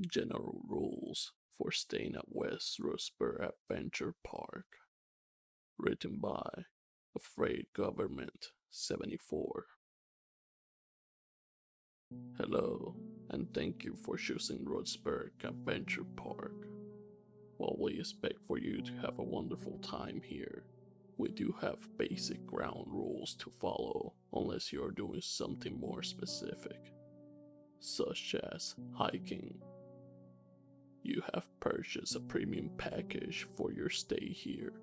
General rules for staying at West Ruthsberg Adventure Park. Written by Afraid Government 74. Hello, and thank you for choosing Ruthsberg Adventure Park. While we expect for you to have a wonderful time here, we do have basic ground rules to follow unless you're doing something more specific, such as hiking. You have purchased a premium package for your stay here,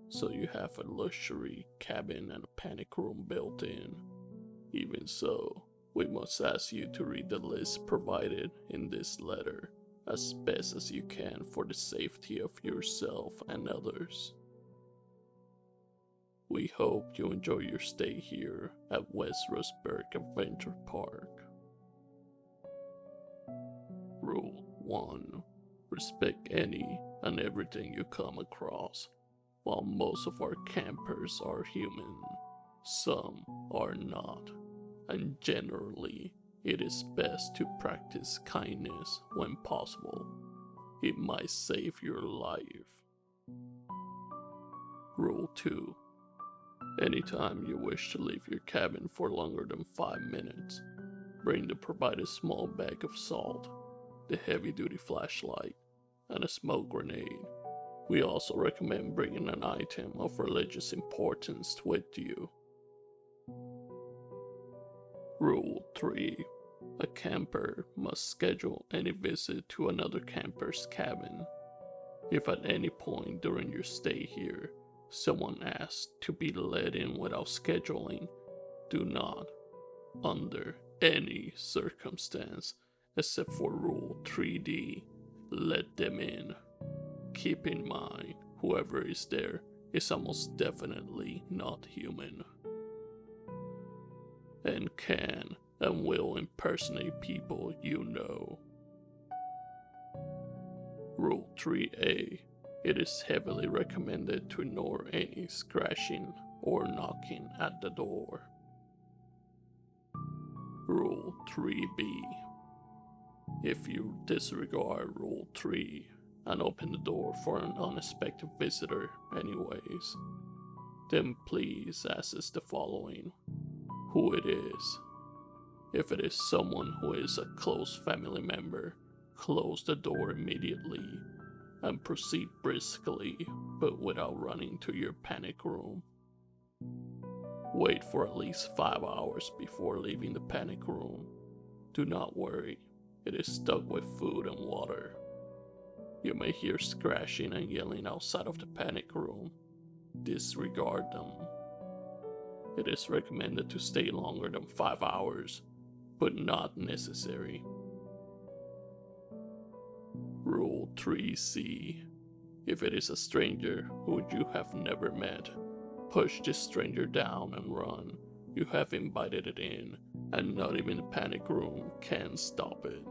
so you have a luxury cabin and a panic room built in. Even so, we must ask you to read the list provided in this letter as best as you can for the safety of yourself and others. We hope you enjoy your stay here at West Ruthsberg Adventure Park. Rule 1. Respect any and everything you come across. While most of our campers are human, some are not, and generally it is best to practice kindness when possible. It might save your life. Rule 2. Anytime you wish to leave your cabin for longer than 5 minutes, bring the provided small bag of salt, the heavy-duty flashlight, and a smoke grenade. We also recommend bringing an item of religious importance with you. Rule 3. A camper must schedule any visit to another camper's cabin. If at any point during your stay here, someone asks to be let in without scheduling, do not, under any circumstance, except for Rule 3D, let them in. Keep in mind, whoever is there is almost definitely not human, and can and will impersonate people you know. Rule 3A. It is heavily recommended to ignore any scratching or knocking at the door. Rule 3B. If you disregard Rule 3 and open the door for an unexpected visitor anyways, then please assess the following: who it is. If it is someone who is a close family member, close the door immediately and proceed briskly, but without running to your panic room. Wait for at least 5 hours before leaving the panic room. Do not worry, it is stuck with food and water. You may hear scratching and yelling outside of the panic room. Disregard them. It is recommended to stay longer than 5 hours, but not necessary. Rule 3C. If it is a stranger who you have never met, push this stranger down and run. You have invited it in, and not even the panic room can stop it.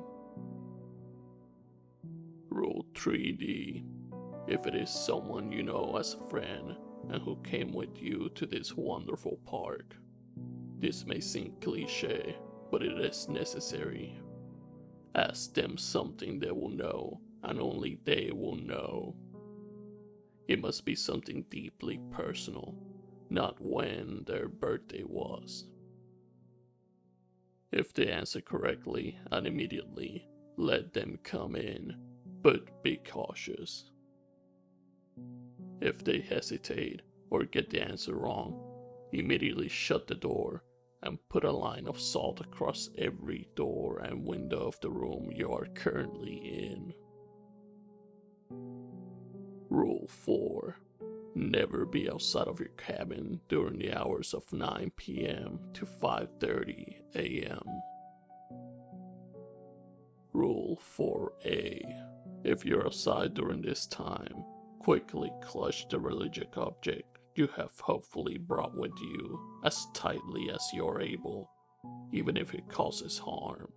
Rule 3D. If it is someone you know as a friend and who came with you to this wonderful park. This may seem cliche, but it is necessary. Ask them something they will know, and only they will know. It must be something deeply personal, not when their birthday was. If they answer correctly and immediately, let them come in, but be cautious. If they hesitate or get the answer wrong, immediately shut the door and put a line of salt across every door and window of the room you are currently in. Rule 4. Never be outside of your cabin during the hours of 9 p.m. to 5:30 a.m. Rule 4A. If you're outside during this time, quickly clutch the religious object you have hopefully brought with you as tightly as you're able, even if it causes harm.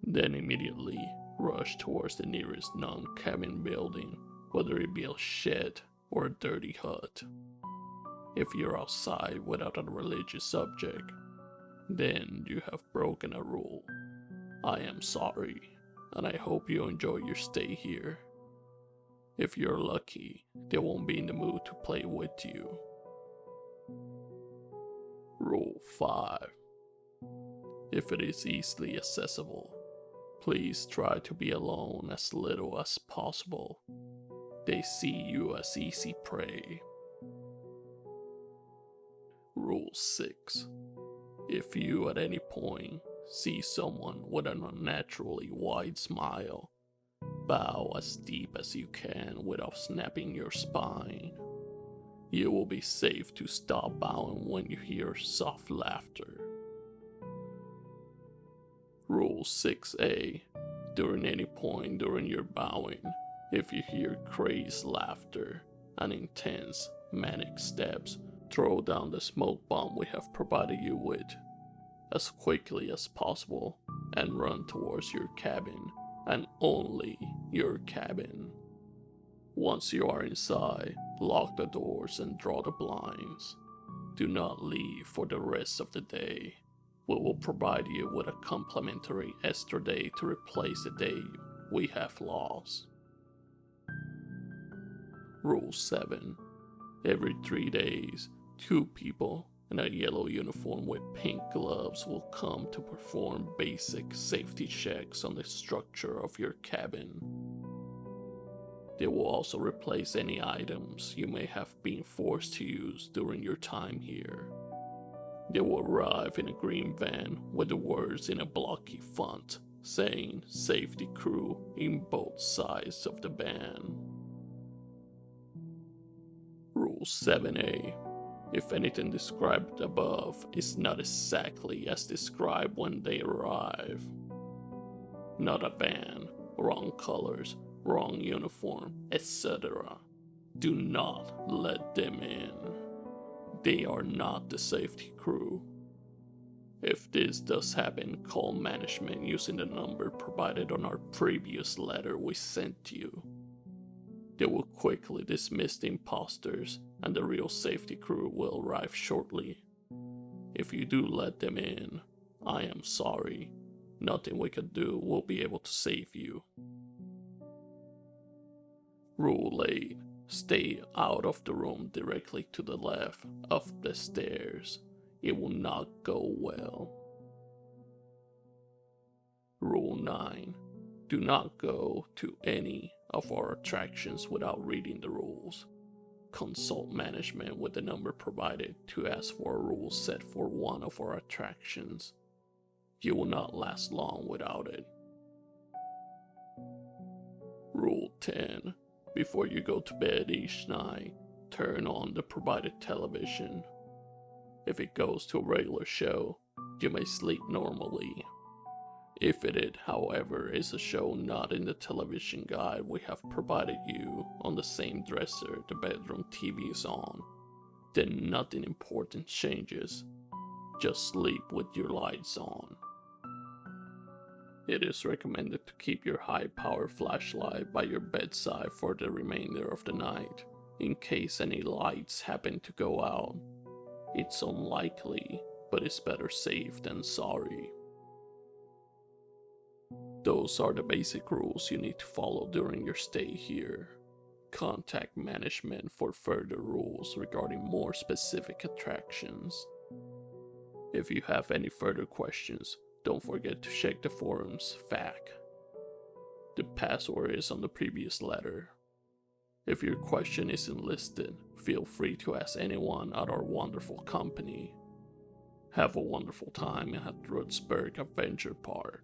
Then immediately rush towards the nearest non-cabin building, whether it be a shed or a dirty hut. If you're outside without a religious object, then you have broken a rule. I am sorry, and I hope you enjoy your stay here. If you're lucky, they won't be in the mood to play with you. Rule 5. If it is easily accessible, please try to be alone as little as possible. They see you as easy prey. Rule 6. If you at any point see someone with an unnaturally wide smile, bow as deep as you can without snapping your spine. You will be safe to stop bowing when you hear soft laughter. Rule 6A. During any point during your bowing, if you hear crazed laughter and intense, manic steps, throw down the smoke bomb we have provided you with as quickly as possible and run towards your cabin, and only your cabin. Once you are inside, lock the doors and draw the blinds. Do not leave for the rest of the day. We will provide you with a complimentary extra day to replace the day we have lost. Rule 7. Every 3 days, 2 people in a yellow uniform with pink gloves will come to perform basic safety checks on the structure of your cabin. They will also replace any items you may have been forced to use during your time here. They will arrive in a green van with the words in a blocky font saying "Safety Crew" in both sides of the van. Rule 7A. If anything described above is not exactly as described when they arrive, not a van, wrong colors, wrong uniform, etc., do not let them in. They are not the safety crew. If this does happen, call management using the number provided on our previous letter we sent you. They will quickly dismiss the imposters and the real safety crew will arrive shortly. If you do let them in, I am sorry. Nothing we can do will be able to save you. Rule 8. Stay out of the room directly to the left of the stairs. It will not go well. Rule 9. Do not go to any of our attractions without reading the rules. Consult management with the number provided to ask for a rule set for one of our attractions. You will not last long without it. Rule 10. Before you go to bed each night, turn on the provided television. If it goes to a regular show, you may sleep normally. If it, however, is a show not in the television guide we have provided you on the same dresser the bedroom TV is on, then nothing important changes. Just sleep with your lights on. It is recommended to keep your high-power flashlight by your bedside for the remainder of the night, in case any lights happen to go out. It's unlikely, but it's better safe than sorry. Those are the basic rules you need to follow during your stay here. Contact management for further rules regarding more specific attractions. If you have any further questions, don't forget to check the forum's FAQ. The password is on the previous letter. If your question isn't listed, feel free to ask anyone at our wonderful company. Have a wonderful time at Ruthsberg Adventure Park.